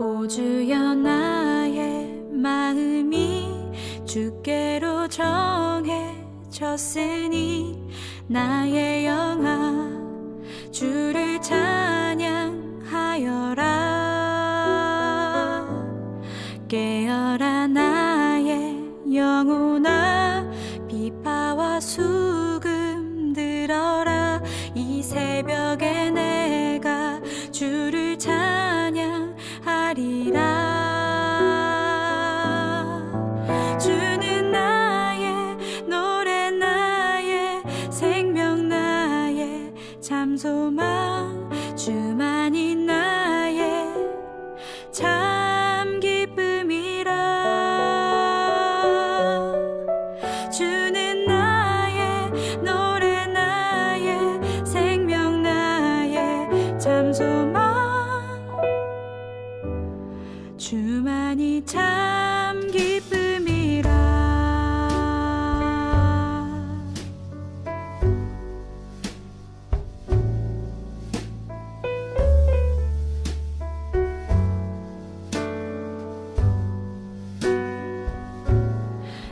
오 주여 나의 마음이 주께로 정해졌으니 나의 영아 주를 찬양하여라. 깨어라 나의 영혼아 비파와 수금 들어라. 이 새벽에 내가 주를 찬양하리라. 주는 나의 노래 나의 생명 나의 참 소망 주만이 나의 참 기쁨이라. 주는 나의 노래 나의 생명 나의 참 소망 주만이 참 기쁨이라.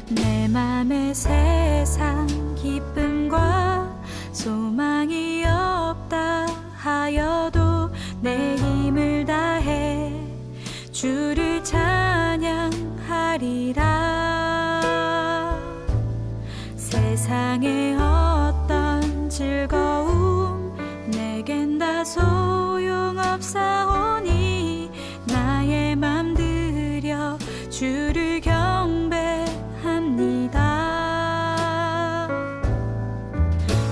내 맘에 세상 기쁨과 소망이 없다 하여도 내 힘을 다해 주를 찬양하리라. 세상의 어떤 즐거움 내겐 다 소용없사오니 나의 맘 들여 주를 경배합니다.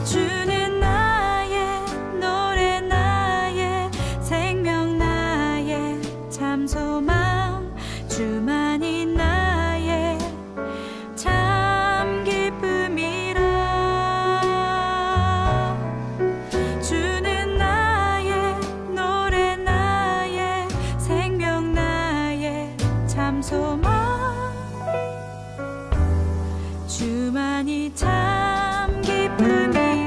주는 나의 노래 나의 생명 나의 참 소망 주만이 나의 참 기쁨이라. 주는 나의 노래 나의 생명 나의 참 소망 주만이 참 기쁨이라.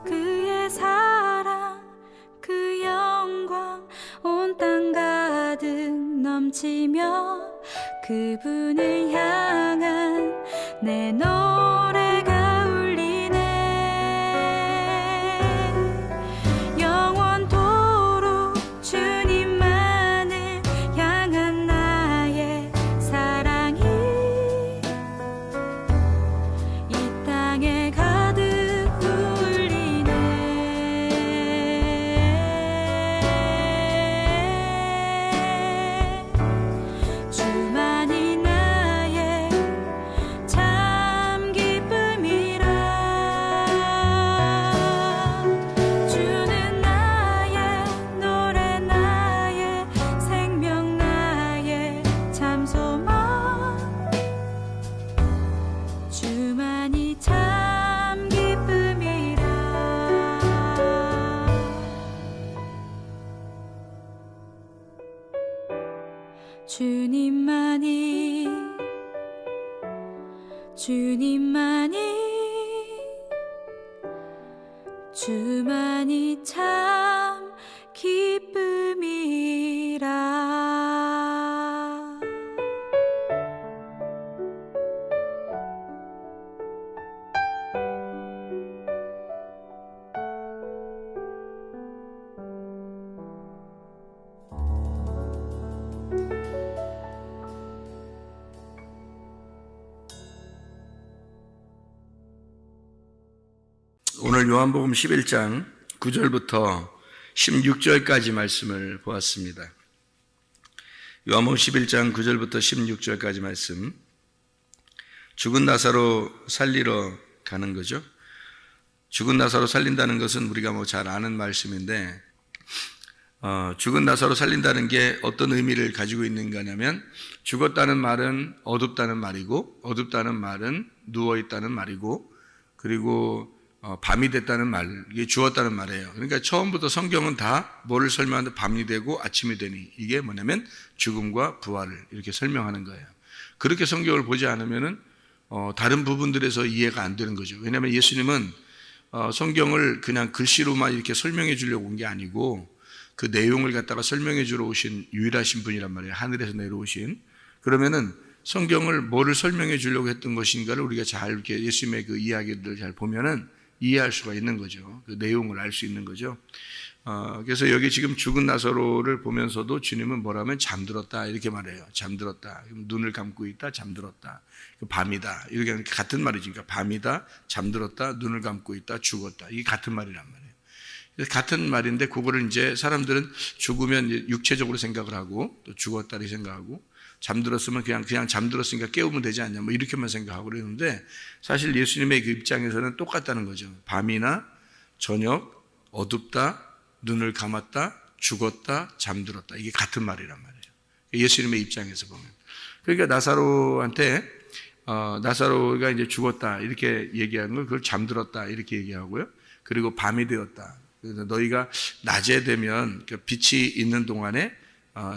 그의 사랑 그 영광 온 땅 가득 넘치며 그분을 향한 내 노래가 울리네. 영원토록 주님만을 향한 나의 사랑이 이 땅에 가득 주만이 나의 참 기쁨이라. 주는 나의 노래 나의 생명 나의 참 소망 주만이 참 기쁨이라. 주님만이 주만이 참 기쁨이라. 오늘 요한복음 11장 9절부터 16절까지 말씀을 보았습니다. 요한복음 11장 9절부터 16절까지 말씀, 죽은 나사로 살리러 가는 거죠. 죽은 나사로 살린다는 것은 우리가 잘 아는 말씀인데 죽은 나사로 살린다는 게 어떤 의미를 가지고 있는가냐면, 죽었다는 말은 어둡다는 말이고, 어둡다는 말은 누워있다는 말이고, 그리고 밤이 됐다는 말, 이게 죽었다는 말이에요. 그러니까 처음부터 성경은 다 뭐를 설명하는데 밤이 되고 아침이 되니, 이게 뭐냐면 죽음과 부활을 이렇게 설명하는 거예요. 그렇게 성경을 보지 않으면은 다른 부분들에서 이해가 안 되는 거죠. 왜냐하면 예수님은 성경을 그냥 글씨로만 이렇게 설명해 주려고 온 게 아니고 그 내용을 갖다가 설명해 주러 오신 유일하신 분이란 말이에요. 하늘에서 내려오신. 그러면은 성경을 뭐를 설명해 주려고 했던 것인가를 우리가 잘 이렇게 예수님의 그 이야기들을 잘 보면은 이해할 수가 있는 거죠. 그 내용을 알 수 있는 거죠. 그래서 여기 지금 죽은 나사로를 보면서도 주님은 뭐라면 잠들었다 이렇게 말해요. 잠들었다. 눈을 감고 있다. 잠들었다. 밤이다. 이렇게 같은 말이지. 그러니까 밤이다. 잠들었다. 눈을 감고 있다. 죽었다. 이게 같은 말이란 말이에요. 같은 말인데 그거를 이제 사람들은 죽으면 육체적으로 생각을 하고 또 죽었다 이렇게 생각하고 잠들었으면 그냥 잠들었으니까 깨우면 되지 않냐 뭐 이렇게만 생각하고 그러는데 사실 예수님의 그 입장에서는 똑같다는 거죠. 밤이나 저녁, 어둡다, 눈을 감았다, 죽었다, 잠들었다. 이게 같은 말이란 말이에요. 예수님의 입장에서 보면. 그러니까 나사로한테 나사로가 이제 죽었다 이렇게 얘기하는 걸 그걸 잠들었다 이렇게 얘기하고요. 그리고 밤이 되었다. 그래서 너희가 낮에 되면 빛이 있는 동안에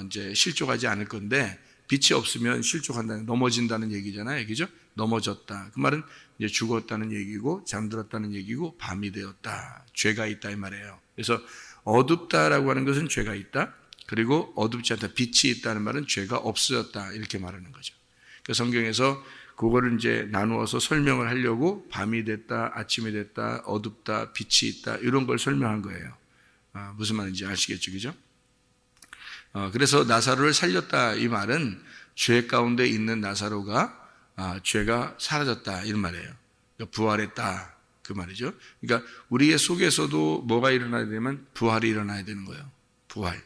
이제 실족하지 않을 건데 빛이 없으면 실족한다는 넘어진다는 얘기잖아요, 그죠? 넘어졌다. 그 말은 이제 죽었다는 얘기고 잠들었다는 얘기고 밤이 되었다. 죄가 있다 이 말이에요. 그래서 어둡다라고 하는 것은 죄가 있다. 그리고 어둡지 않다. 빛이 있다는 말은 죄가 없어졌다 이렇게 말하는 거죠. 그 성경에서 그거를 이제 나누어서 설명을 하려고 밤이 됐다, 아침이 됐다, 어둡다, 빛이 있다 이런 걸 설명한 거예요. 무슨 말인지 아시겠죠, 그죠? 그래서 나사로를 살렸다 이 말은 죄 가운데 있는 나사로가 죄가 사라졌다 이런 말이에요. 그러니까 부활했다 그 말이죠. 그러니까 우리의 속에서도 뭐가 일어나야 되면 부활이 일어나야 되는 거예요. 부활.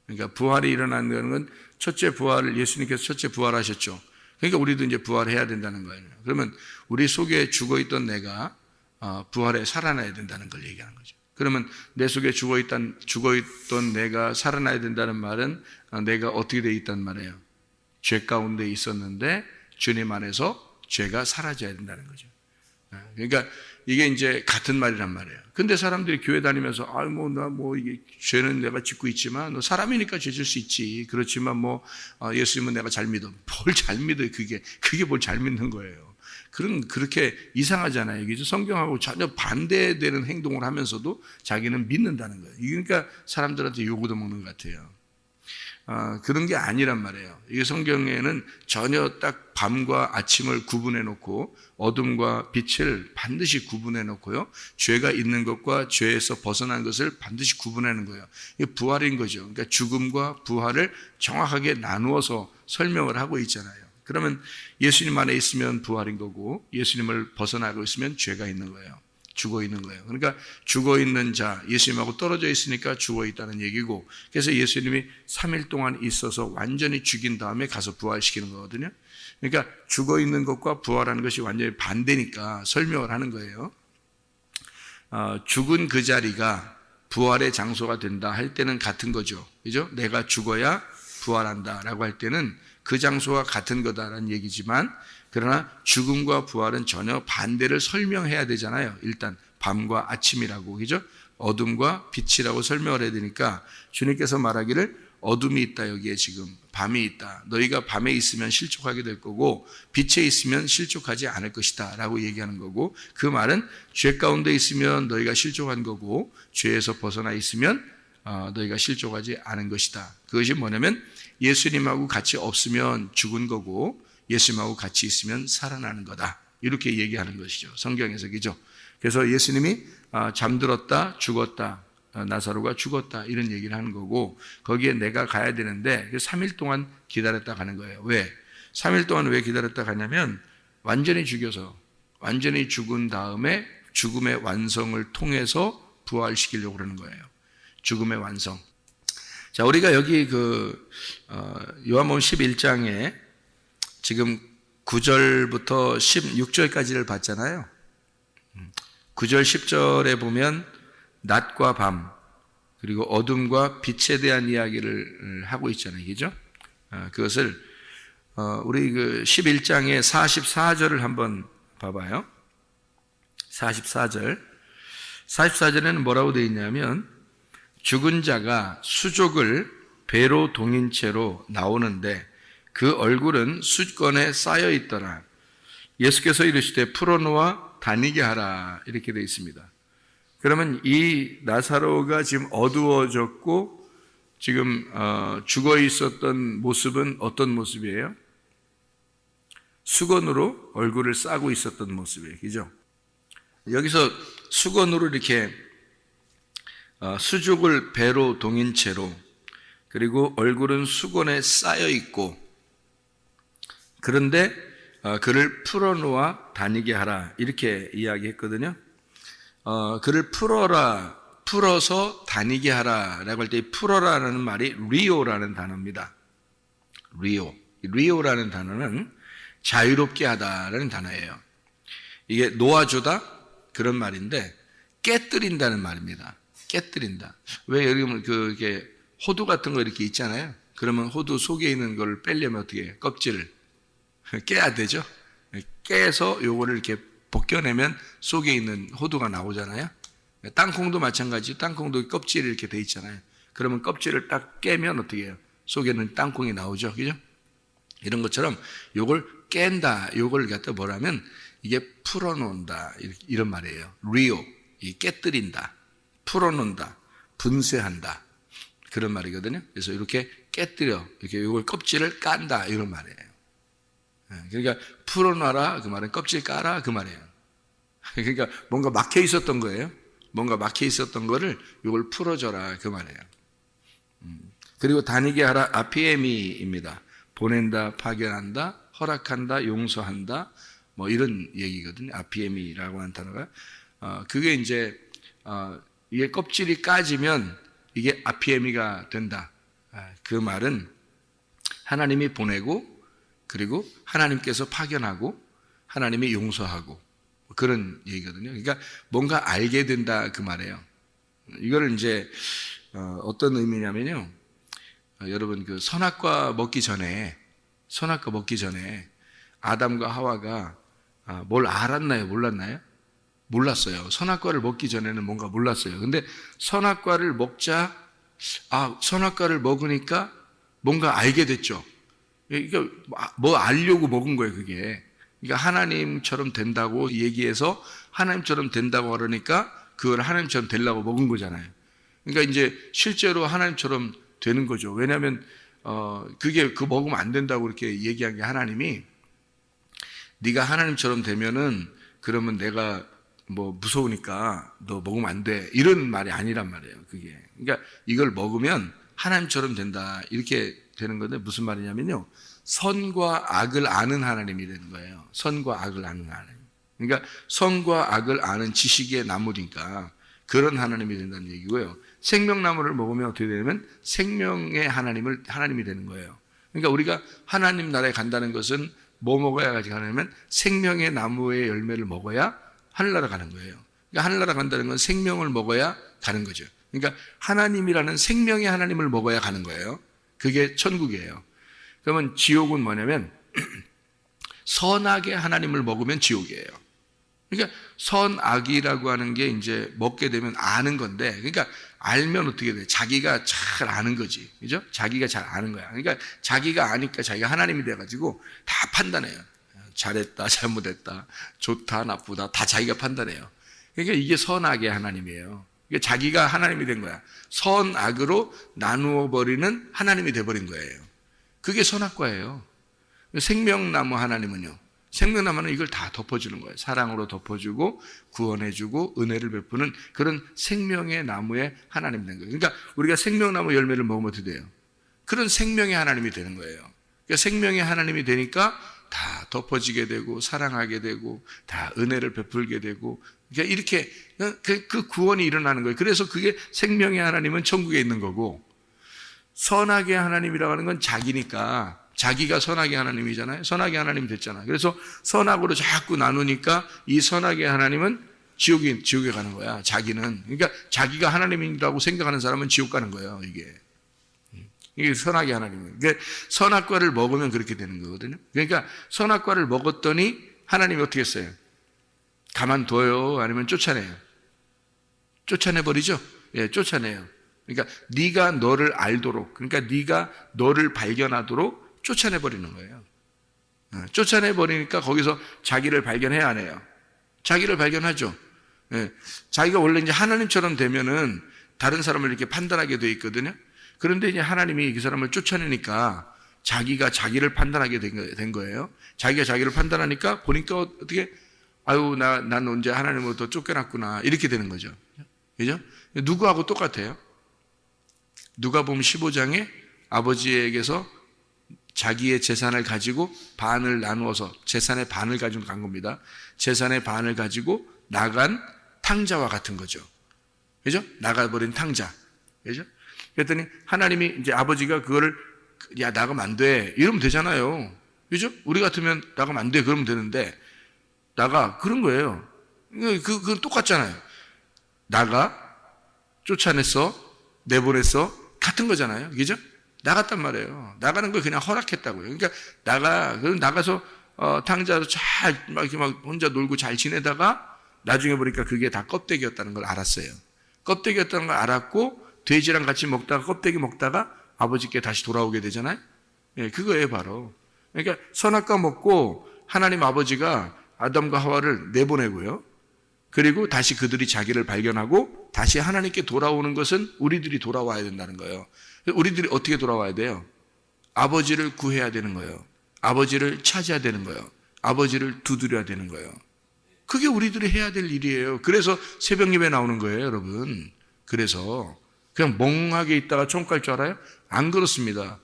그러니까 부활이 일어나는 건 첫째 부활을 예수님께서 첫째 부활하셨죠. 그러니까 우리도 이제 부활해야 된다는 거예요. 그러면 우리 속에 죽어있던 내가 부활해 살아나야 된다는 걸 얘기하는 거죠. 그러면 내 속에 죽어있던 내가 살아나야 된다는 말은 내가 어떻게 돼 있단 말이에요. 죄 가운데 있었는데 주님 안에서 죄가 사라져야 된다는 거죠. 그러니까 이게 이제 같은 말이란 말이에요. 근데 사람들이 교회 다니면서 이게 죄는 내가 짓고 있지만 너 사람이니까 죄 질 수 있지. 그렇지만 예수님은 내가 잘 믿어. 뭘 잘 믿어요? 그게 뭘 잘 믿는 거예요. 그렇게 이상하잖아요. 그죠? 성경하고 전혀 반대되는 행동을 하면서도 자기는 믿는다는 거예요. 그러니까 사람들한테 요구도 먹는 것 같아요. 그런 게 아니란 말이에요. 이게 성경에는 전혀 딱 밤과 아침을 구분해 놓고 어둠과 빛을 반드시 구분해 놓고요. 죄가 있는 것과 죄에서 벗어난 것을 반드시 구분하는 거예요. 이게 부활인 거죠. 그러니까 죽음과 부활을 정확하게 나누어서 설명을 하고 있잖아요. 그러면 예수님 안에 있으면 부활인 거고 예수님을 벗어나고 있으면 죄가 있는 거예요. 죽어 있는 거예요. 그러니까 죽어 있는 자, 예수님하고 떨어져 있으니까 죽어 있다는 얘기고, 그래서 예수님이 3일 동안 있어서 완전히 죽인 다음에 가서 부활시키는 거거든요. 그러니까 죽어 있는 것과 부활하는 것이 완전히 반대니까 설명을 하는 거예요. 죽은 그 자리가 부활의 장소가 된다 할 때는 같은 거죠. 그죠? 내가 죽어야 부활한다 라고 할 때는 그 장소와 같은 거다라는 얘기지만, 그러나 죽음과 부활은 전혀 반대를 설명해야 되잖아요. 일단 밤과 아침이라고, 그죠? 어둠과 빛이라고 설명을 해야 되니까 주님께서 말하기를 어둠이 있다, 여기에 지금 밤이 있다. 너희가 밤에 있으면 실족하게 될 거고 빛에 있으면 실족하지 않을 것이다 라고 얘기하는 거고, 그 말은 죄 가운데 있으면 너희가 실족한 거고 죄에서 벗어나 있으면 너희가 실족하지 않은 것이다. 그것이 뭐냐면 예수님하고 같이 없으면 죽은 거고 예수님하고 같이 있으면 살아나는 거다. 이렇게 얘기하는 것이죠. 성경에서, 그죠? 그래서 예수님이 잠들었다, 죽었다, 나사로가 죽었다 이런 얘기를 하는 거고, 거기에 내가 가야 되는데 3일 동안 기다렸다 가는 거예요. 왜? 3일 동안 왜 기다렸다 가냐면 완전히 죽여서 완전히 죽은 다음에 죽음의 완성을 통해서 부활시키려고 그러는 거예요. 죽음의 완성. 자, 우리가 여기 요한복음 11장에 지금 9절부터 16절까지를 봤잖아요. 9절 10절에 보면 낮과 밤, 그리고 어둠과 빛에 대한 이야기를 하고 있잖아요. 그죠? 그것을 우리 그 11장의 44절을 한번 봐봐요. 44절. 44절에는 뭐라고 되어 있냐면 죽은 자가 수족을 배로 동인 채로 나오는데 그 얼굴은 숫건에 쌓여 있더라. 예수께서 이르시되 풀어놓아 다니게 하라. 이렇게 되어 있습니다. 그러면 이 나사로가 지금 어두워졌고 지금 죽어 있었던 모습은 어떤 모습이에요? 수건으로 얼굴을 싸고 있었던 모습이에요. 그죠? 여기서 수건으로 이렇게 수족을 배로 동인 채로 그리고 얼굴은 수건에 쌓여 있고 그런데 그를 풀어놓아 다니게 하라 이렇게 이야기했거든요. 그를 풀어서 다니게 하라라고 할 때 풀어라라는 말이 리오라는 단어입니다. 리오라는 단어는 자유롭게 하다라는 단어예요. 이게 놓아주다 그런 말인데 깨뜨린다는 말입니다. 깨뜨린다. 왜 여러분 그게 호두 같은 거 이렇게 있잖아요. 그러면 호두 속에 있는 걸 빼려면 어떻게 해요? 껍질을 깨야 되죠. 깨서 요거를 이렇게 벗겨내면 속에 있는 호두가 나오잖아요. 땅콩도 마찬가지. 땅콩도 껍질이 이렇게 돼 있잖아요. 그러면 껍질을 딱 깨면 어떻게 해요? 속에는 땅콩이 나오죠. 그죠? 이런 것처럼 요걸 깬다. 요걸 갖다 뭐라면 이게 풀어놓는다. 이런 말이에요. 리오. 이 깨뜨린다. 풀어놓는다. 분쇄한다. 그런 말이거든요. 그래서 이렇게 깨뜨려. 이렇게 요걸 껍질을 깐다. 이런 말이에요. 그러니까 풀어놔라. 그 말은 껍질 까라. 그 말이에요. 그러니까 뭔가 막혀 있었던 거예요. 뭔가 막혀 있었던 거를 요걸 풀어줘라. 그 말이에요. 그리고 다니게 하라. 아피에미입니다. 보낸다, 파견한다, 허락한다, 용서한다, 뭐 이런 얘기거든요. 아피에미라고 하는 단어가. 그게 이제, 이게 껍질이 까지면 이게 아피에미가 된다. 그 말은 하나님이 보내고, 그리고 하나님께서 파견하고, 하나님이 용서하고, 그런 얘기거든요. 그러니까 뭔가 알게 된다. 그 말이에요. 이거를 이제, 어떤 의미냐면요. 여러분 그 선악과 먹기 전에 아담과 하와가 뭘 알았나요? 몰랐나요? 몰랐어요. 선악과를 먹기 전에는 뭔가 몰랐어요. 근데 선악과를 먹자 선악과를 먹으니까 뭔가 알게 됐죠. 그러니까 뭐 알려고 먹은 거예요, 그게. 그러니까 하나님처럼 된다고 얘기해서 하나님처럼 된다고 그러니까 그걸 하나님처럼 되려고 먹은 거잖아요. 그러니까 이제 실제로 하나님처럼 되는 거죠. 왜냐하면 그게 먹으면 안 된다고 이렇게 얘기한 게 하나님이 네가 하나님처럼 되면은 그러면 내가 뭐 무서우니까 너 먹으면 안 돼. 이런 말이 아니란 말이에요. 그게. 그러니까 이걸 먹으면 하나님처럼 된다. 이렇게 되는 건데 무슨 말이냐면요. 선과 악을 아는 하나님이 되는 거예요. 선과 악을 아는 하나님. 그러니까 선과 악을 아는 지식의 나무니까 그런 하나님이 된다는 얘기고요. 생명나무를 먹으면 어떻게 되냐면 생명의 하나님이 되는 거예요. 그러니까 우리가 하나님 나라에 간다는 것은 뭐 먹어야 가냐면 생명의 나무의 열매를 먹어야 하늘나라 가는 거예요. 그러니까 하늘나라 간다는 건 생명을 먹어야 가는 거죠. 그러니까 하나님이라는 생명의 하나님을 먹어야 가는 거예요. 그게 천국이에요. 그러면 지옥은 뭐냐면 선악의 하나님을 먹으면 지옥이에요. 그러니까 선악이라고 하는 게 이제 먹게 되면 아는 건데, 그러니까 알면 어떻게 돼? 자기가 잘 아는 거지. 그죠? 자기가 잘 아는 거야. 그러니까 자기가 아니까 자기가 하나님이 돼가지고 다 판단해요. 잘했다, 잘못했다, 좋다, 나쁘다, 다 자기가 판단해요. 그러니까 이게 선악의 하나님이에요. 그러니까 자기가 하나님이 된 거야. 선악으로 나누어 버리는 하나님이 돼버린 거예요. 그게 선악과예요. 생명나무 하나님은요. 생명나무는 이걸 다 덮어주는 거예요. 사랑으로 덮어주고 구원해주고 은혜를 베푸는 그런 생명의 나무의 하나님이 된 거예요. 그러니까 우리가 생명나무 열매를 먹으면 어떻게 돼요? 그런 생명의 하나님이 되는 거예요. 그러니까 생명의 하나님이 되니까 다 덮어지게 되고 사랑하게 되고 다 은혜를 베풀게 되고 그러니까 이렇게 그 구원이 일어나는 거예요. 그래서 그게 생명의 하나님은 천국에 있는 거고 선악의 하나님이라고 하는 건 자기니까 자기가 선악의 하나님이잖아요. 선악의 하나님이 됐잖아요. 그래서 선악으로 자꾸 나누니까 이 선악의 하나님은 지옥에 가는 거야. 자기는. 그러니까 자기가 하나님이라고 생각하는 사람은 지옥 가는 거예요. 이게 선악의 하나님이에요. 그러니까 선악과를 먹으면 그렇게 되는 거거든요. 그러니까 선악과를 먹었더니 하나님이 어떻게 했어요? 가만둬요? 아니면 쫓아내요? 쫓아내버리죠? 예, 쫓아내요. 그러니까 네가 너를 알도록, 그러니까 네가 너를 발견하도록 쫓아내버리는 거예요. 쫓아내버리니까 거기서 자기를 발견해야 안 해요? 자기를 발견하죠. 예, 자기가 원래 이제 하나님처럼 되면은 다른 사람을 이렇게 판단하게 돼 있거든요. 그런데 이제 하나님이 그 사람을 쫓아내니까 자기가 자기를 판단하게 된 거예요. 자기가 자기를 판단하니까 보니까 어떻게, 아유, 난 언제 하나님으로부터 쫓겨났구나. 이렇게 되는 거죠. 그죠? 누구하고 똑같아요? 누가복음 15장에 아버지에게서 자기의 재산을 가지고 반을 나누어서 재산의 반을 가지고 간 겁니다. 재산의 반을 가지고 나간 탕자와 같은 거죠. 그죠? 나가버린 탕자. 그죠? 그랬더니 하나님이 이제 아버지가 그거를, 야, 나가면 안 돼. 이러면 되잖아요. 그죠? 우리 같으면 나가면 안 돼. 그러면 되는데, 나가. 그런 거예요. 그건 똑같잖아요. 나가, 쫓아냈어, 내보냈어, 같은 거잖아요. 그죠? 나갔단 말이에요. 나가는 걸 그냥 허락했다고요. 그러니까 그럼 나가서 탕자로 막 이렇게 막 혼자 놀고 잘 지내다가 나중에 보니까 그게 다 껍데기였다는 걸 알았어요. 껍데기였다는 걸 알았고 돼지랑 같이 먹다가 껍데기 먹다가 아버지께 다시 돌아오게 되잖아요. 예, 그거예요, 바로. 그러니까 선악과 먹고 하나님 아버지가 아담과 하와를 내보내고요. 그리고 다시 그들이 자기를 발견하고 다시 하나님께 돌아오는 것은 우리들이 돌아와야 된다는 거예요. 우리들이 어떻게 돌아와야 돼요? 아버지를 구해야 되는 거예요. 아버지를 찾아야 되는 거예요. 아버지를 두드려야 되는 거예요. 그게 우리들이 해야 될 일이에요. 그래서 새벽 예배 나오는 거예요, 여러분. 그래서 그냥 멍하게 있다가 총갈 줄 알아요? 안 그렇습니다.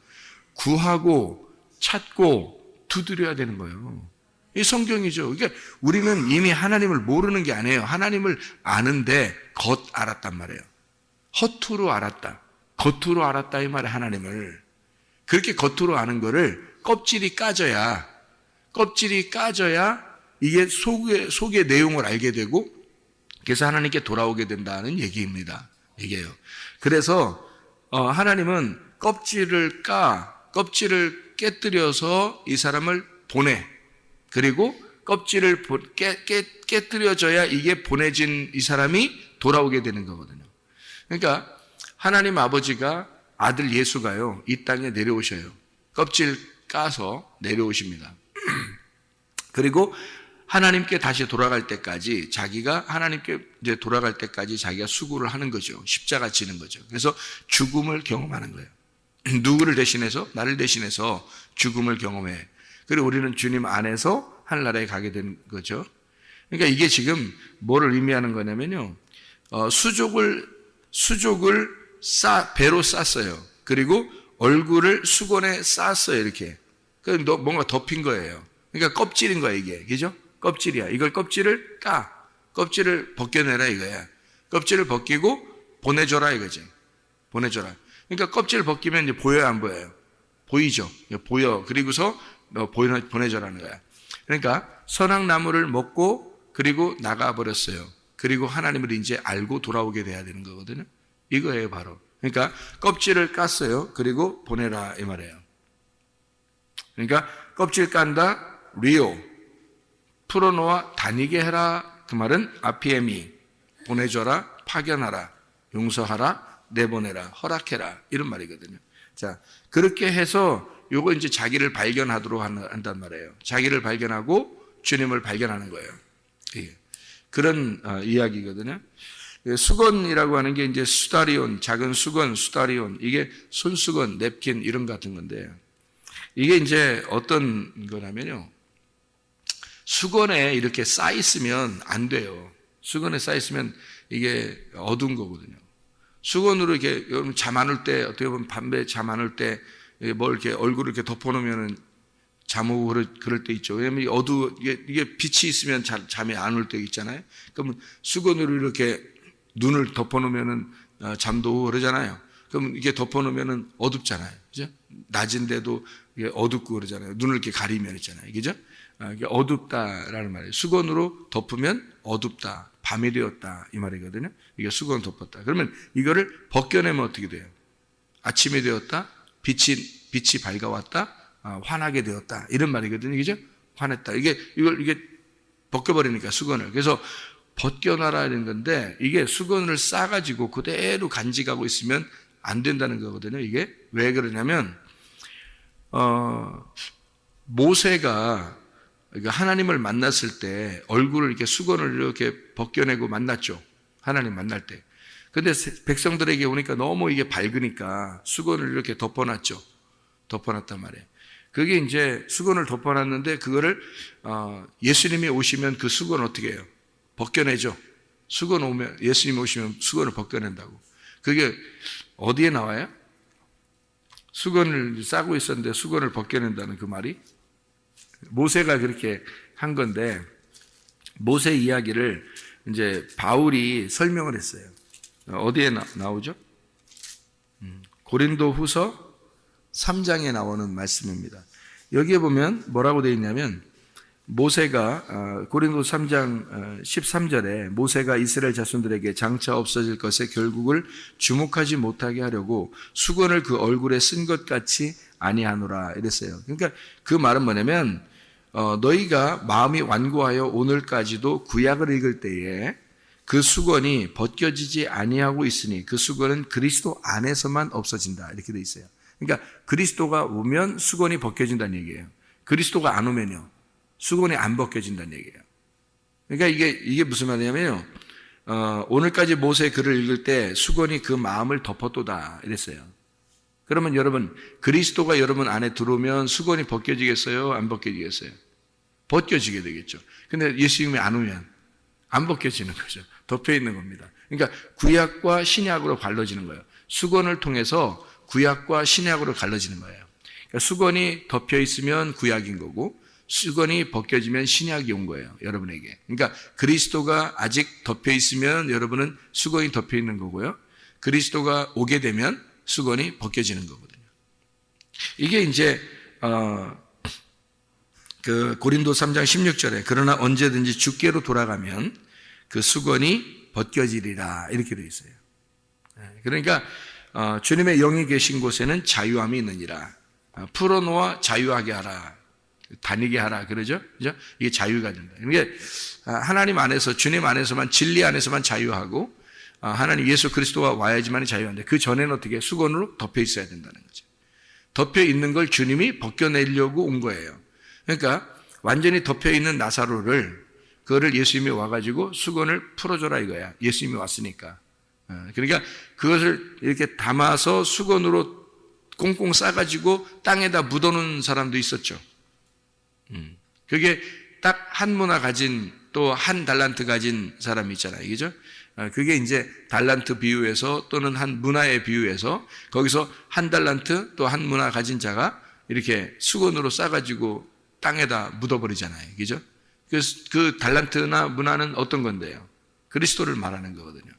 구하고 찾고 두드려야 되는 거예요. 이 성경이죠. 그러니까 우리는 이미 하나님을 모르는 게 아니에요. 하나님을 아는데 겉 알았단 말이에요. 허투루 알았다. 겉으로 알았다 이 말이에요, 하나님을. 그렇게 겉으로 아는 거를 껍질이 까져야 이게 속의 내용을 알게 되고 그래서 하나님께 돌아오게 된다는 얘기입니다. 얘기예요. 그래서 하나님은 껍질을 깨뜨려서 이 사람을 보내. 그리고 껍질을 깨뜨려져야 이게 보내진 이 사람이 돌아오게 되는 거거든요. 그러니까 하나님 아버지가 아들 예수가요, 이 땅에 내려오셔요. 껍질 까서 내려오십니다. 그리고 하나님께 다시 돌아갈 때까지 자기가 하나님께 이제 돌아갈 때까지 자기가 수고를 하는 거죠. 십자가 지는 거죠. 그래서 죽음을 경험하는 거예요. 누구를 대신해서? 나를 대신해서 죽음을 경험해. 그리고 우리는 주님 안에서 하늘나라에 가게 된 거죠. 그러니까 이게 지금 뭐를 의미하는 거냐면요. 수족을 배로 쌌어요. 그리고 얼굴을 수건에 쌌어요, 이렇게. 그래서 뭔가 덮인 거예요. 그러니까 껍질인 거야, 이게. 그죠? 껍질이야. 이걸 껍질을 껍질을 벗겨내라 이거야. 껍질을 벗기고 보내줘라 이거지. 보내줘라. 그러니까 껍질을 벗기면 이제 보여요, 안 보여요? 보이죠? 보여. 그리고서 보내줘라는 거야. 그러니까 선악나무를 먹고 그리고 나가버렸어요. 그리고 하나님을 이제 알고 돌아오게 돼야 되는 거거든요. 이거예요, 바로. 그러니까 껍질을 깠어요. 그리고 보내라 이 말이에요. 그러니까 껍질 깐다, 리오, 풀어놓아 다니게 해라. 그 말은 아피에미, 보내줘라, 파견하라, 용서하라, 내보내라, 허락해라 이런 말이거든요. 자, 그렇게 해서 요거 이제 자기를 발견하도록 한단 말이에요. 자기를 발견하고 주님을 발견하는 거예요. 그런 이야기거든요. 수건이라고 하는 게 이제 수다리온, 작은 수건, 수다리온, 이게 손수건, 냅킨 이런 같은 건데 이게 이제 어떤 거냐면요. 수건에 이렇게 쌓여 있으면 안 돼요. 수건에 쌓여 있으면 이게 어두운 거거든요. 수건으로 이렇게 여러분 잠 안 올 때 어떻게 보면 밤에 잠 안 올 때 뭘 이렇게 얼굴을 이렇게 덮어놓으면은 잠 오고 그럴 때 있죠. 왜냐면 이게 빛이 있으면 잠이 안 올 때 있잖아요. 그러면 수건으로 이렇게 눈을 덮어놓으면은 잠도 오고 그러잖아요. 그럼 이게 덮어놓으면은 어둡잖아요. 그죠? 낮인데도 이게 어둡고 그러잖아요. 눈을 이렇게 가리면 있잖아요. 그죠? 이게 어둡다라는 말이에요. 수건으로 덮으면 어둡다. 밤이 되었다 이 말이거든요. 이게 수건을 덮었다. 그러면 이거를 벗겨내면 어떻게 돼요? 아침이 되었다. 빛이 밝아왔다. 환하게 되었다. 이런 말이거든요. 그죠? 환했다. 이게 벗겨버리니까 수건을. 그래서 벗겨놔라 이런 건데 이게 수건을 싸가지고 그대로 간직하고 있으면 안 된다는 거거든요. 이게 왜 그러냐면 모세가 하나님을 만났을 때 얼굴을 이렇게 수건을 이렇게 벗겨내고 만났죠. 하나님 만날 때. 근데 백성들에게 오니까 너무 이게 밝으니까 수건을 이렇게 덮어놨죠. 덮어놨단 말이에요. 그게 이제 수건을 덮어놨는데 그거를 예수님이 오시면 그 수건을 어떻게 해요? 벗겨내죠. 예수님이 오시면 수건을 벗겨낸다고. 그게 어디에 나와요? 수건을 싸고 있었는데 수건을 벗겨낸다는 그 말이 모세가 그렇게 한 건데 모세 이야기를 이제 바울이 설명을 했어요. 어디에 나오죠? 고린도후서 3장에 나오는 말씀입니다. 여기에 보면 뭐라고 되어 있냐면 모세가 고린도서 3장 13절에 모세가 이스라엘 자손들에게 장차 없어질 것에 결국을 주목하지 못하게 하려고 수건을 그 얼굴에 쓴 것 같이 아니하노라 이랬어요. 그러니까 그 말은 뭐냐면 너희가 마음이 완고하여 오늘까지도 구약을 읽을 때에 그 수건이 벗겨지지 아니하고 있으니 그 수건은 그리스도 안에서만 없어진다 이렇게 돼 있어요. 그러니까 그리스도가 오면 수건이 벗겨진다는 얘기예요. 그리스도가 안 오면요 수건이 안 벗겨진다는 얘기예요. 그러니까 이게 무슨 말이냐면요 오늘까지 모세의 글을 읽을 때 수건이 그 마음을 덮었도다 이랬어요. 그러면 여러분 그리스도가 여러분 안에 들어오면 수건이 벗겨지겠어요? 안 벗겨지겠어요? 벗겨지게 되겠죠. 근데 예수님이 안 오면 안 벗겨지는 거죠. 덮여 있는 겁니다. 그러니까 구약과 신약으로 갈라지는 거예요. 수건을 통해서 구약과 신약으로 갈라지는 거예요. 그러니까 수건이 덮여 있으면 구약인 거고 수건이 벗겨지면 신약이 온 거예요. 여러분에게. 그러니까 그리스도가 아직 덮여 있으면 여러분은 수건이 덮여 있는 거고요. 그리스도가 오게 되면 수건이 벗겨지는 거거든요. 이게 이제 그 고린도 3장 16절에 그러나 언제든지 주께로 돌아가면 그 수건이 벗겨지리라 이렇게 되어 있어요. 그러니까 주님의 영이 계신 곳에는 자유함이 있느니라. 풀어놓아 자유하게 하라. 다니게 하라. 그러죠? 그죠? 이게 자유가 된다. 이게 하나님 안에서 주님 안에서만 진리 안에서만 자유하고 하나님 예수 그리스도가 와야지만 자유한데 그 전에는 어떻게 수건으로 덮여 있어야 된다는 거죠. 덮여 있는 걸 주님이 벗겨내려고 온 거예요. 그러니까 완전히 덮여 있는 나사로를 그거를 예수님이 와가지고 수건을 풀어줘라 이거야. 예수님이 왔으니까. 그러니까 그것을 이렇게 담아서 수건으로 꽁꽁 싸가지고 땅에다 묻어놓은 사람도 있었죠. 그게 딱 한 문화 가진 또 한 달란트 가진 사람이 있잖아요. 그죠? 그게 이제 달란트 비유에서 또는 한 문화에 비유해서 거기서 한 달란트 또 한 문화 가진 자가 이렇게 수건으로 싸가지고 땅에다 묻어버리잖아요. 그죠? 그 달란트나 문화는 어떤 건데요? 그리스도를 말하는 거거든요.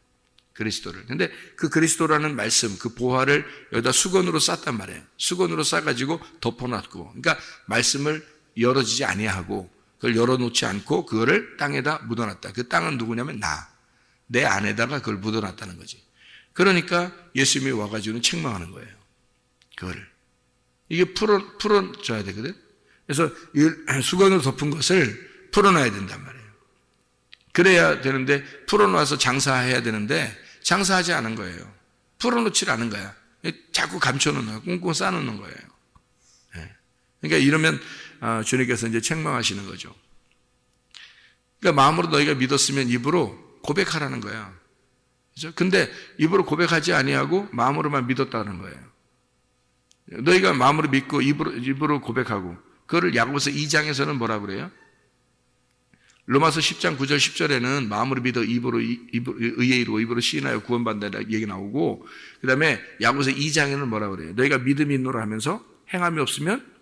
그리스도를. 근데 그 그리스도라는 말씀, 그 보화를 여기다 수건으로 쌌단 말이에요. 수건으로 싸가지고 덮어놨고. 그러니까 말씀을 열어지지 아니하고 그걸 열어놓지 않고 그거를 땅에다 묻어놨다. 그 땅은 누구냐면 내 안에다가 그걸 묻어놨다는 거지. 그러니까 예수님이 와가지고는 책망하는 거예요. 그거를. 이게 풀어줘야 되거든. 그래서 수건으로 덮은 것을 풀어놔야 된단 말이에요. 그래야 되는데 풀어놔서 장사해야 되는데 장사하지 않은 거예요. 풀어놓지 않은 거야. 자꾸 감춰놓는 거야. 꽁꽁 싸놓는 거예요. 그러니까 이러면 주님께서 이제 책망하시는 거죠. 그러니까 마음으로 너희가 믿었으면 입으로 고백하라는 거야. 그죠? 근데 입으로 고백하지 아니하고 마음으로만 믿었다는 거예요. 너희가 마음으로 믿고 입으로 고백하고 그거를 야고보서 2장에서는 뭐라 그래요? 로마서 10장 9절 10절에는 마음으로 믿어 의에 이루고 입으로 시인하여 구원받는다 얘기 나오고 그 다음에 야고보서 2장에는 뭐라 그래요? 너희가 믿음이 있노라 하면서 행함이 없으면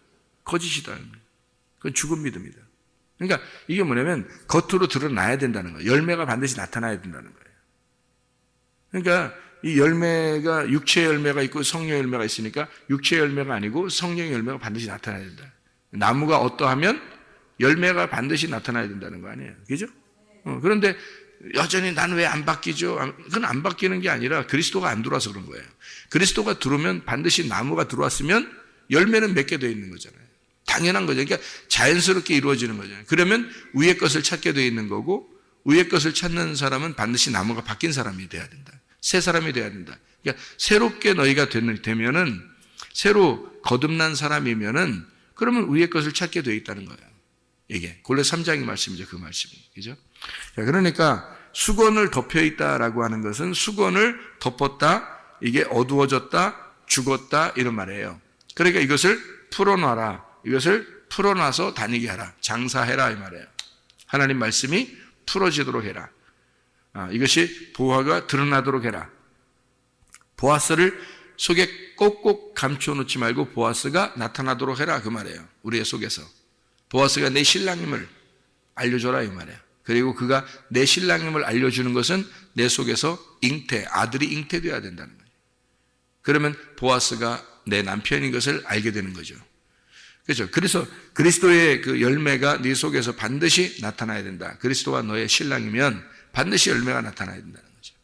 거짓이다. 그건 죽은 믿음이다. 그러니까 이게 뭐냐면 겉으로 드러나야 된다는 거예요. 열매가 반드시 나타나야 된다는 거예요. 그러니까 이 열매가 육체의 열매가 있고 성령의 열매가 있으니까 육체의 열매가 아니고 성령의 열매가 반드시 나타나야 된다. 나무가 어떠하면 열매가 반드시 나타나야 된다는 거 아니에요. 그죠? 그런데 여전히 나는 왜 안 바뀌죠? 그건 안 바뀌는 게 아니라 그리스도가 안 들어와서 그런 거예요. 그리스도가 들어오면 반드시 나무가 들어왔으면 열매는 맺게 되어 있는 거잖아요. 당연한 거죠. 그러니까 자연스럽게 이루어지는 거잖아요. 그러면 위의 것을 찾게 되어 있는 거고, 위의 것을 찾는 사람은 반드시 나무가 바뀐 사람이 돼야 된다. 새 사람이 돼야 된다. 그러니까 새롭게 너희가 되면은, 새로 거듭난 사람이면은, 그러면 위의 것을 찾게 되어 있다는 거예요. 이게 골로 3장의 말씀이죠. 그 말씀이. 그죠? 그러니까 수건을 덮여 있다라고 하는 것은 수건을 덮었다, 이게 어두워졌다, 죽었다, 이런 말이에요. 그러니까 이것을 풀어놔라. 이것을 풀어놔서 다니게 하라. 장사해라, 이 말이에요. 하나님 말씀이 풀어지도록 해라. 이것이 보화가 드러나도록 해라. 보아스를 속에 꼭꼭 감춰놓지 말고 보아스가 나타나도록 해라, 그 말이에요. 우리의 속에서. 보아스가 내 신랑님을 알려줘라, 이 말이에요. 그리고 그가 내 신랑님을 알려주는 것은 내 속에서 아들이 잉태되어야 된다는 거예요. 그러면 보아스가 내 남편인 것을 알게 되는 거죠. 그렇죠. 그래서 그리스도의 그 열매가 네 속에서 반드시 나타나야 된다. 그리스도가 너의 신랑이면 반드시 열매가 나타나야 된다는 거죠.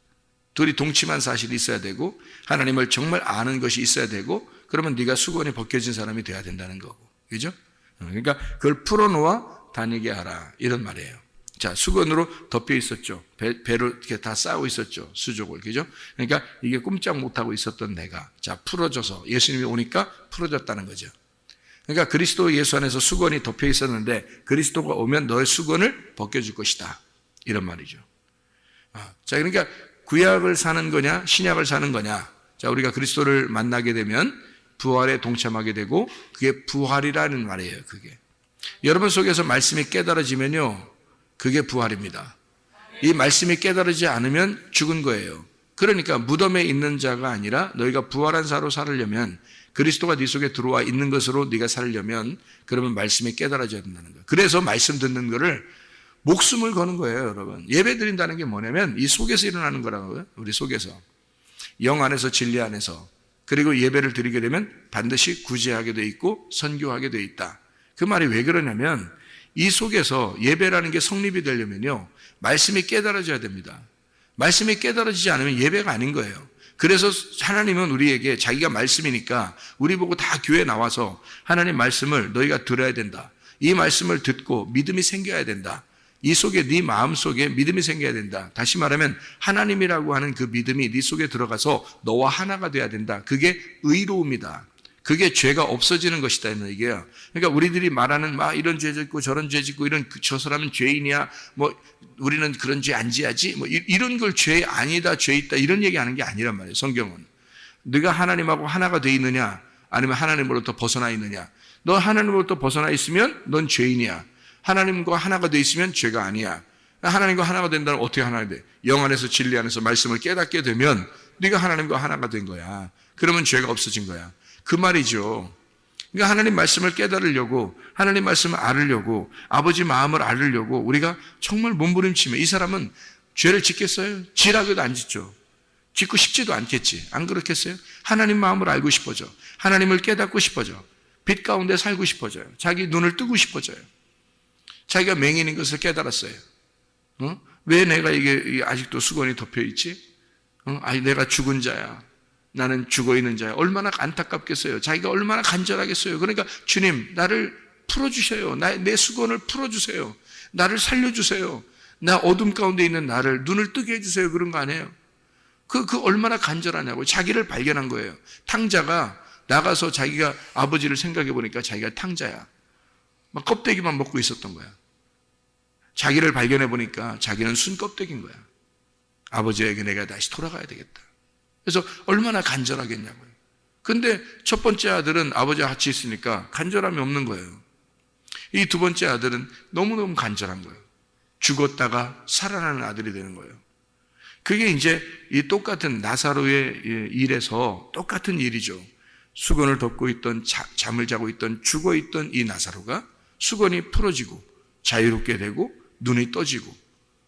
둘이 동침한 사실이 있어야 되고, 하나님을 정말 아는 것이 있어야 되고, 그러면 네가 수건이 벗겨진 사람이 돼야 된다는 거고. 그죠? 그러니까 그걸 풀어놓아 다니게 하라, 이런 말이에요. 자, 수건으로 덮여 있었죠. 배로 이렇게 다 싸고 있었죠. 수족을. 그죠? 그러니까 이게 꼼짝 못하고 있었던 내가, 자, 풀어져서 예수님이 오니까 풀어졌다는 거죠. 그러니까 그리스도 예수 안에서 수건이 덮여 있었는데 그리스도가 오면 너의 수건을 벗겨줄 것이다, 이런 말이죠. 자, 그러니까 구약을 사는 거냐 신약을 사는 거냐. 자, 우리가 그리스도를 만나게 되면 부활에 동참하게 되고, 그게 부활이라는 말이에요. 그게 여러분 속에서 말씀이 깨달아지면요, 그게 부활입니다. 이 말씀이 깨달아지지 않으면 죽은 거예요. 그러니까 무덤에 있는 자가 아니라 너희가 부활한 자로 살으려면, 그리스도가 네 속에 들어와 있는 것으로 네가 살려면, 그러면 말씀이 깨달아져야 된다는 거예요. 그래서 말씀 듣는 거를 목숨을 거는 거예요, 여러분. 예배 드린다는 게 뭐냐면 이 속에서 일어나는 거라고요. 우리 속에서, 영 안에서, 진리 안에서. 그리고 예배를 드리게 되면 반드시 구제하게 돼 있고 선교하게 돼 있다. 그 말이 왜 그러냐면 이 속에서 예배라는 게 성립이 되려면요, 말씀이 깨달아져야 됩니다. 말씀이 깨달아지지 않으면 예배가 아닌 거예요. 그래서 하나님은 우리에게, 자기가 말씀이니까 우리 보고 다 교회에 나와서 하나님 말씀을 너희가 들어야 된다. 이 말씀을 듣고 믿음이 생겨야 된다. 이 속에, 네 마음 속에 믿음이 생겨야 된다. 다시 말하면 하나님이라고 하는 그 믿음이 네 속에 들어가서 너와 하나가 돼야 된다. 그게 의로움이다. 그게 죄가 없어지는 것이다, 이런 얘기예요. 그러니까 우리들이 말하는 막 이런 죄 짓고 저런 죄 짓고, 이런 저 사람은 죄인이야, 뭐 우리는 그런 죄 안 지야지, 뭐 이런 걸 죄 아니다, 죄 있다, 이런 얘기하는 게 아니란 말이에요. 성경은 네가 하나님하고 하나가 돼 있느냐, 아니면 하나님으로부터 벗어나 있느냐. 너 하나님으로부터 벗어나 있으면 넌 죄인이야. 하나님과 하나가 돼 있으면 죄가 아니야. 하나님과 하나가 된다면 어떻게 하나가 돼? 영 안에서, 진리 안에서 말씀을 깨닫게 되면 네가 하나님과 하나가 된 거야. 그러면 죄가 없어진 거야. 그 말이죠. 그러니까 하나님 말씀을 깨달으려고, 하나님 말씀을 알으려고, 아버지 마음을 알으려고 우리가 정말 몸부림치면, 이 사람은 죄를 짓겠어요? 지라고도 안 짓죠. 짓고 싶지도 않겠지. 안 그렇겠어요? 하나님 마음을 알고 싶어져. 하나님을 깨닫고 싶어져. 빛 가운데 살고 싶어져요. 자기 눈을 뜨고 싶어져요. 자기가 맹인인 것을 깨달았어요. 왜 내가 이게 아직도 수건이 덮여 있지? 아니, 내가 죽은 자야. 나는 죽어 있는 자야. 얼마나 안타깝겠어요. 자기가 얼마나 간절하겠어요. 그러니까 주님, 나를 풀어주셔요. 내 수건을 풀어주세요. 나를 살려주세요. 나 어둠 가운데 있는 나를 눈을 뜨게 해주세요. 그런 거 아니에요. 그 얼마나 간절하냐고. 자기를 발견한 거예요. 탕자가 나가서 자기가 아버지를 생각해 보니까 자기가 탕자야. 막 껍데기만 먹고 있었던 거야. 자기를 발견해 보니까 자기는 순 껍데기인 거야. 아버지에게 내가 다시 돌아가야 되겠다. 그래서 얼마나 간절하겠냐고요. 근데 첫 번째 아들은 아버지와 같이 있으니까 간절함이 없는 거예요. 이 두 번째 아들은 너무너무 간절한 거예요. 죽었다가 살아나는 아들이 되는 거예요. 그게 이제 이 똑같은 나사로의 일에서 똑같은 일이죠. 수건을 덮고 있던, 잠을 자고 있던, 죽어 있던 이 나사로가 수건이 풀어지고 자유롭게 되고 눈이 떠지고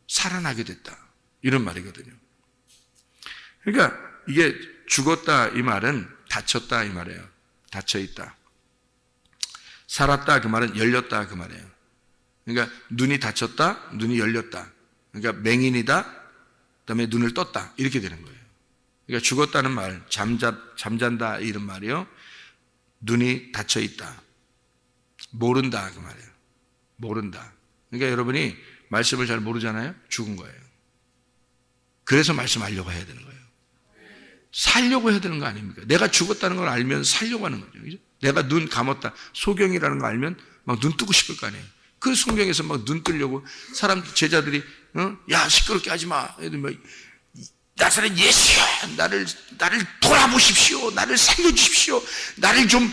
살아나게 됐다, 이런 말이거든요. 그러니까 이게 죽었다 이 말은 닫혔다 이 말이에요. 닫혀 있다. 살았다 그 말은 열렸다 그 말이에요. 그러니까 눈이 닫혔다, 눈이 열렸다. 그러니까 맹인이다, 그다음에 눈을 떴다 이렇게 되는 거예요. 그러니까 죽었다는 말, 잠잔다 이런 말이요. 눈이 닫혀 있다, 모른다 그 말이에요. 모른다. 그러니까 여러분이 말씀을 잘 모르잖아요. 죽은 거예요. 그래서 말씀하려고 해야 되는 거예요. 살려고 해야 되는 거 아닙니까? 내가 죽었다는 걸 알면 살려고 하는 거죠. 그죠? 내가 눈 감았다, 소경이라는 거 알면 막 눈 뜨고 싶을 거 아니에요. 그 성경에서 막 눈 뜨려고 사람 제자들이 야 시끄럽게 하지 마. 나사렛 예수야, 나를 돌아보십시오, 나를 살려주십시오, 나를 좀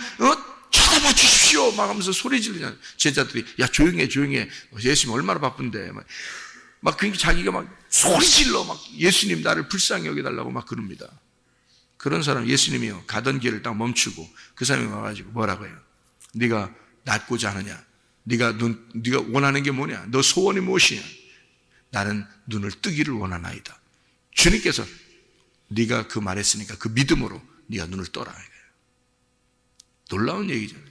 쳐다봐 주십시오 막 하면서 소리 지르잖아요. 제자들이 야 조용해 예수님 얼마나 바쁜데 막 그러니까 자기가 막 소리 질러 막 예수님 나를 불쌍히 여겨달라고 막 그럽니다. 그런 사람 예수님이요 가던 길을 딱 멈추고 그 사람이 와가지고 뭐라고 해요? 네가 낫고자 하느냐? 네가 원하는 게 뭐냐? 너 소원이 무엇이냐? 나는 눈을 뜨기를 원하나이다. 주님께서 네가 그 말했으니까 그 믿음으로 네가 눈을 떠라. 놀라운 얘기잖아요.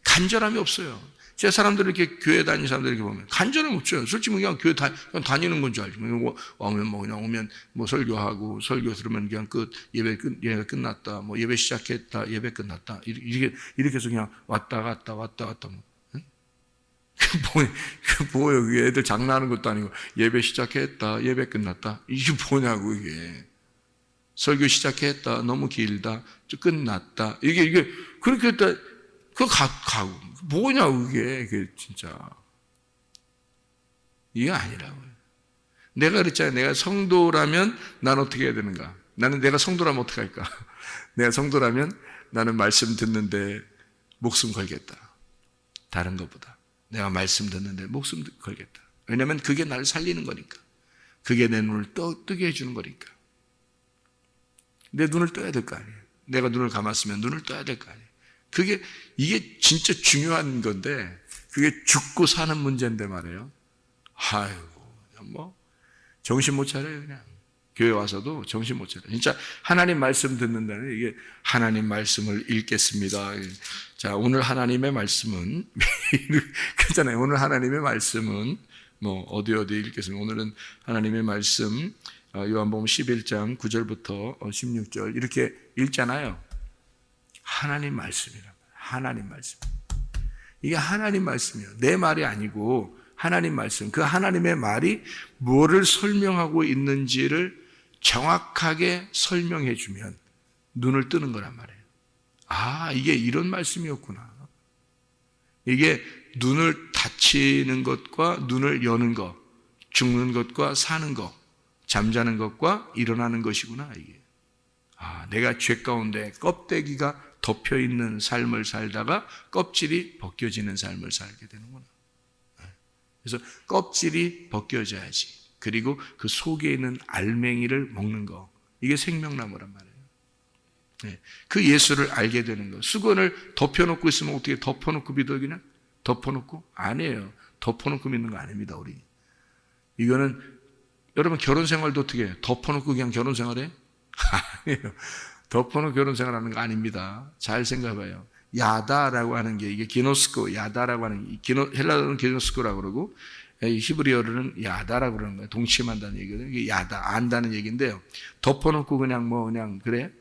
간절함이 없어요. 제 사람들 이렇게 교회 다니는 사람들 이렇게 보면 간절함 없죠. 솔직히 그냥 교회 그냥 다니는 건 줄 알죠. 오면 설교하고 설교 들으면 그냥 예배가 끝났다. 뭐 예배 시작했다. 예배 끝났다. 이렇게 해서 그냥 왔다 갔다. 뭐. 응? 뭐예요? 그게 애들 장난하는 것도 아니고 예배 시작했다. 예배 끝났다. 이게 뭐냐고 이게. 설교 시작했다. 너무 길다. 끝났다. 이게 그렇게 했다. 그거 가고. 뭐냐고, 그게 진짜. 이게 아니라고요. 내가 그랬잖아요. 내가 성도라면 난 어떻게 해야 되는가? 내가 성도라면 어떻게 할까? 내가 성도라면 나는 말씀 듣는데 목숨 걸겠다. 다른 것보다. 내가 말씀 듣는데 목숨 걸겠다. 왜냐면 그게 나를 살리는 거니까. 그게 내 눈을 뜨게 해주는 거니까. 내 눈을 떠야 될 거 아니에요. 내가 눈을 감았으면 눈을 떠야 될 거 아니에요. 이게 진짜 중요한 건데, 그게 죽고 사는 문제인데 말이에요. 아이고, 정신 못 차려요, 그냥. 교회 와서도 정신 못 차려요. 진짜 하나님 말씀 듣는다는 이게 하나님 말씀을 읽겠습니다. 자, 오늘 하나님의 말씀은, 그렇잖아요. 오늘 하나님의 말씀은, 어디 읽겠습니다. 오늘은 하나님의 말씀, 요한복음 11장 9절부터 16절, 이렇게 읽잖아요. 하나님 말씀이란 말이에요. 하나님 말씀. 이게 하나님 말씀이에요. 내 말이 아니고 하나님 말씀. 그 하나님의 말이 뭐를 설명하고 있는지를 정확하게 설명해 주면 눈을 뜨는 거란 말이에요. 아, 이게 이런 말씀이었구나. 이게 눈을 닫히는 것과 눈을 여는 것, 죽는 것과 사는 것, 잠자는 것과 일어나는 것이구나, 이게. 아, 내가 죄 가운데 껍데기가 덮여 있는 삶을 살다가 껍질이 벗겨지는 삶을 살게 되는구나. 그래서 껍질이 벗겨져야지. 그리고 그 속에 있는 알맹이를 먹는 거. 이게 생명나무란 말이에요. 그 예수를 알게 되는 거. 수건을 덮여놓고 있으면 어떻게 덮어놓고 믿어요, 그냥? 덮어놓고? 아니에요. 덮어놓고 믿는 거 아닙니다, 우리. 이거는, 여러분 결혼 생활도 어떻게 해요? 덮어놓고 그냥 결혼 생활해? 아니에요. 덮어놓고 결혼 생활하는 거 아닙니다. 잘 생각해봐요. 야다라고 하는 게 이게 기노스코, 야다라고 하는 헬라어는 기노스코라고 그러고 히브리어로는 야다라고 그러는 거예요. 동침한다는 얘기거든요. 이게 야다, 안다는 얘기인데요. 덮어놓고 그냥 그래?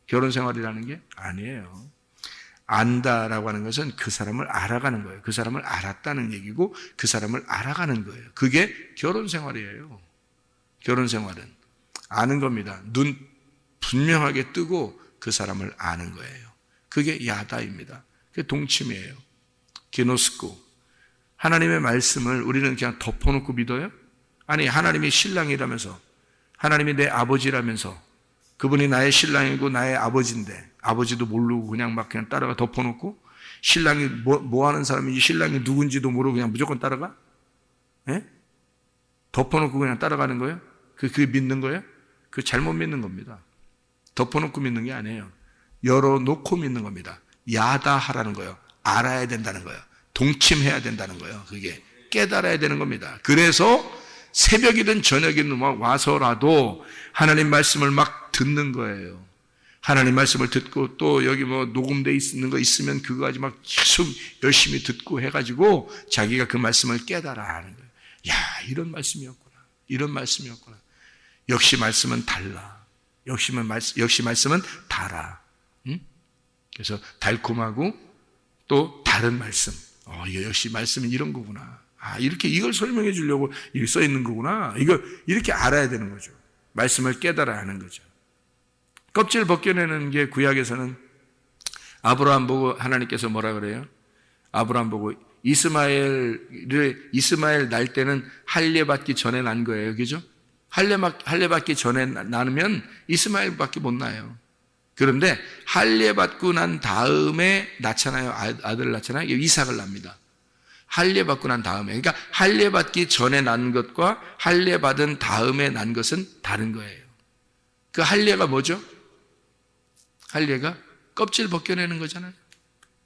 결혼 생활이라는 게 아니에요. 안다라고 하는 것은 그 사람을 알아가는 거예요. 그 사람을 알았다는 얘기고 그 사람을 알아가는 거예요. 그게 결혼 생활이에요. 결혼 생활은 아는 겁니다. 눈 분명하게 뜨고 그 사람을 아는 거예요. 그게 야다입니다. 그게 동침이에요. 기노스코. 하나님의 말씀을 우리는 그냥 덮어놓고 믿어요? 아니, 하나님이 신랑이라면서, 하나님이 내 아버지라면서, 그분이 나의 신랑이고 나의 아버지인데, 아버지도 모르고 그냥 따라가 덮어놓고, 신랑이 뭐 하는 사람인지, 신랑이 누군지도 모르고 그냥 무조건 따라가? 예? 덮어놓고 그냥 따라가는 거예요? 그게 믿는 거예요? 그 잘못 믿는 겁니다. 덮어놓고 믿는 게 아니에요. 열어놓고 믿는 겁니다. 야다하라는 거예요. 알아야 된다는 거예요. 동침해야 된다는 거예요. 그게 깨달아야 되는 겁니다. 그래서 새벽이든 저녁이든 와서라도 하나님 말씀을 막 듣는 거예요. 하나님 말씀을 듣고 또 여기 녹음돼 있는 거 있으면 그거 가지고 막 계속 열심히 듣고 해가지고 자기가 그 말씀을 깨달아 하는 거예요. 야, 이런 말씀이었구나. 이런 말씀이었구나. 역시 말씀은 달라. 역시 말씀은 달아. 응? 그래서 달콤하고 또 다른 말씀. 이거 역시 말씀은 이런 거구나. 이렇게 이걸 설명해 주려고 이렇게 써 있는 거구나. 이거 이렇게 알아야 되는 거죠. 말씀을 깨달아야 하는 거죠. 껍질 벗겨내는 게 구약에서는 아브라함 보고 하나님께서 뭐라 그래요? 아브라함 보고 이스마엘 날 때는 할례 받기 전에 난 거예요. 그죠? 할례 받기 전에 나면 이스마엘밖에 못 나요. 그런데 할례 받고 난 다음에 낳잖아요. 아들을 낳잖아요. 이삭을 납니다. 할례 받고 난 다음에. 그러니까 할례 받기 전에 난 것과 할례 받은 다음에 난 것은 다른 거예요. 그 할례가 뭐죠? 할례가 껍질 벗겨내는 거잖아요.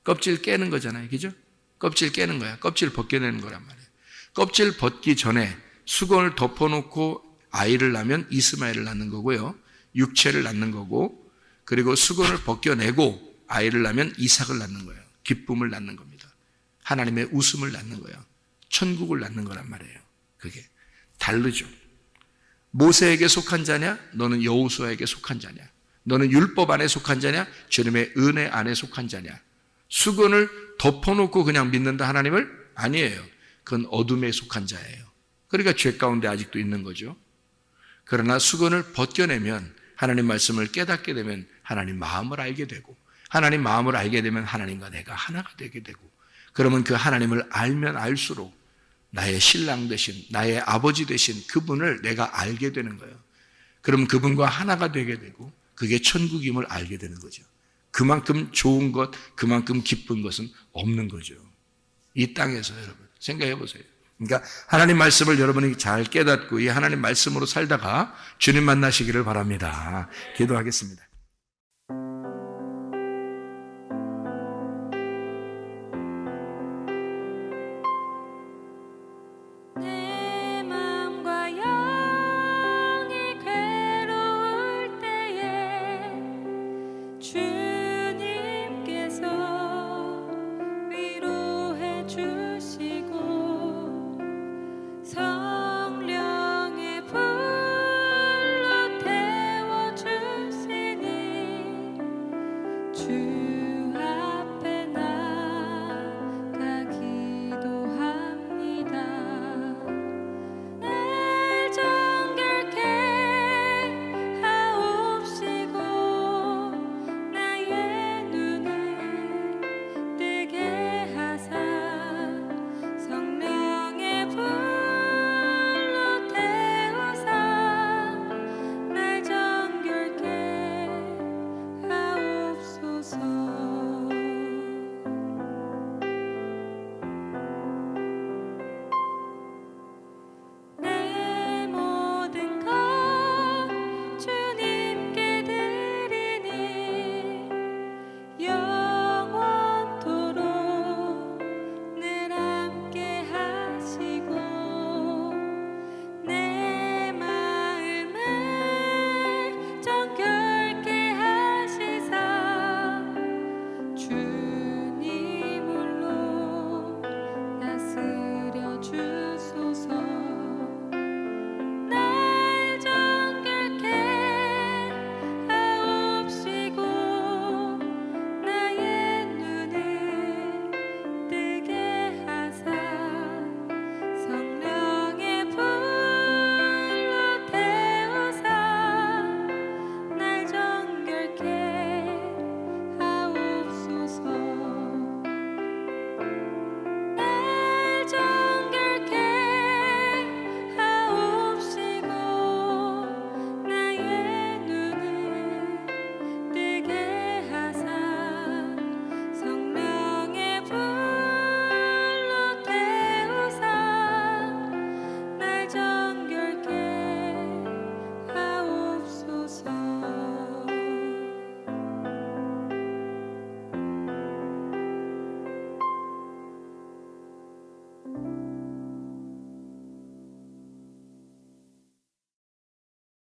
껍질 깨는 거잖아요. 그죠? 껍질 깨는 거야. 껍질 벗겨내는 거란 말이에요. 껍질 벗기 전에 수건을 덮어놓고 아이를 낳으면 이스마엘을 낳는 거고요. 육체를 낳는 거고, 그리고 수건을 벗겨내고 아이를 낳으면 이삭을 낳는 거예요. 기쁨을 낳는 겁니다. 하나님의 웃음을 낳는 거예요. 천국을 낳는 거란 말이에요. 그게 다르죠. 모세에게 속한 자냐? 너는 여호수아에게 속한 자냐? 너는 율법 안에 속한 자냐? 주님의 은혜 안에 속한 자냐? 수건을 덮어놓고 그냥 믿는다 하나님을? 아니에요. 그건 어둠에 속한 자예요. 그러니까 죄 가운데 아직도 있는 거죠. 그러나 수건을 벗겨내면 하나님 말씀을 깨닫게 되면 하나님 마음을 알게 되고, 하나님 마음을 알게 되면 하나님과 내가 하나가 되게 되고, 그러면 그 하나님을 알면 알수록 나의 신랑 되신, 나의 아버지 되신 그분을 내가 알게 되는 거예요. 그럼 그분과 하나가 되게 되고 그게 천국임을 알게 되는 거죠. 그만큼 좋은 것, 그만큼 기쁜 것은 없는 거죠. 이 땅에서 여러분 생각해 보세요. 그러니까 하나님 말씀을 여러분이 잘 깨닫고 이 하나님 말씀으로 살다가 주님 만나시기를 바랍니다. 기도하겠습니다. 내 마음과 영이 괴로울 때에 주님께서 위로해 주시고 성령의 불로 태워 주시니 주